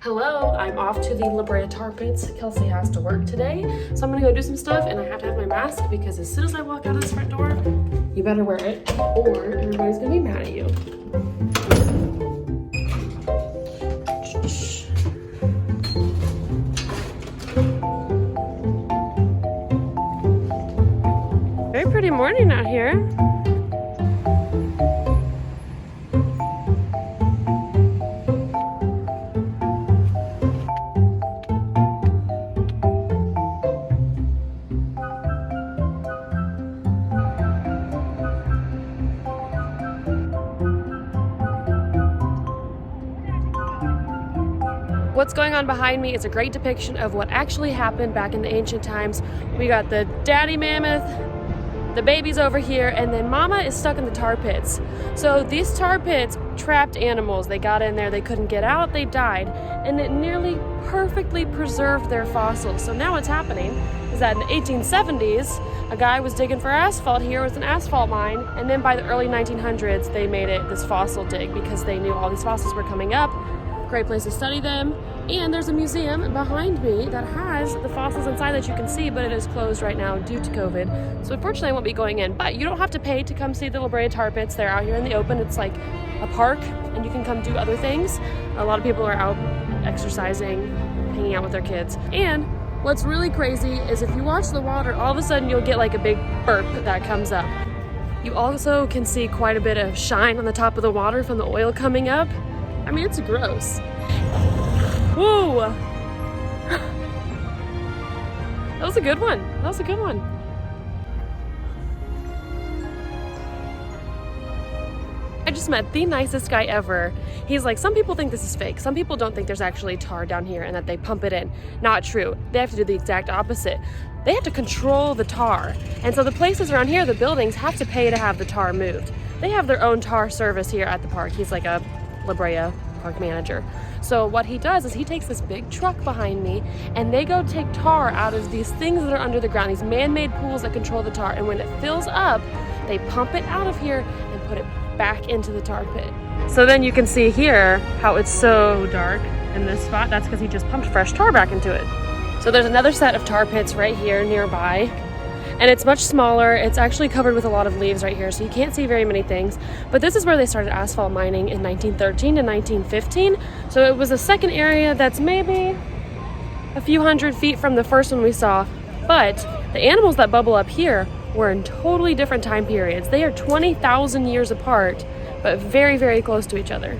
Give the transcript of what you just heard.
Hello, I'm off to the Brea Tar Pits. Kelsey has to work today, so I'm gonna go do some stuff, and I have to have my mask because as soon as I walk out of this front door, you better wear it or everybody's gonna be mad at you. Very pretty morning out here. What's going on behind me is a great depiction of what actually happened back in the ancient times. We got the daddy mammoth, the baby's over here, and then mama is stuck in the tar pits. So these tar pits trapped animals. They got in there, they couldn't get out, they died, and it nearly perfectly preserved their fossils. So now what's happening is that in the 1870s, a guy was digging for asphalt here with an asphalt mine, and then by the early 1900s, they made it this fossil dig because they knew all these fossils were coming up. Great place to study them. And there's a museum behind me that has the fossils inside that you can see, but it is closed right now due to COVID. So unfortunately I won't be going in, but you don't have to pay to come see the Brea Tar Pits. They're out here in the open. It's like a park and you can come do other things. A lot of people are out exercising, hanging out with their kids. And what's really crazy is if you watch the water, all of a sudden you'll get like a big burp that comes up. You also can see quite a bit of shine on the top of the water from the oil coming up. I mean, it's gross. Whoa! That was a good one. That was a good one. I just met the nicest guy ever. He's like, some people think this is fake. Some people don't think there's actually tar down here and that they pump it in. Not true. They have to do the exact opposite. They have to control the tar. And so the places around here, the buildings, have to pay to have the tar moved. They have their own tar service here at the park. He's like a Brea park manager. So what he does is he takes this big truck behind me and they go take tar out of these things that are under the ground, these man-made pools that control the tar, and when it fills up, they pump it out of here and put it back into the tar pit. So then you can see here how it's so dark in this spot. That's because he just pumped fresh tar back into it. So there's another set of tar pits right here nearby. And it's much smaller. It's actually covered with a lot of leaves right here, so you can't see very many things. But this is where they started asphalt mining in 1913 to 1915. So it was a second area that's maybe a few hundred feet from the first one we saw. But the animals that bubble up here were in totally different time periods. They are 20,000 years apart, but very, very close to each other.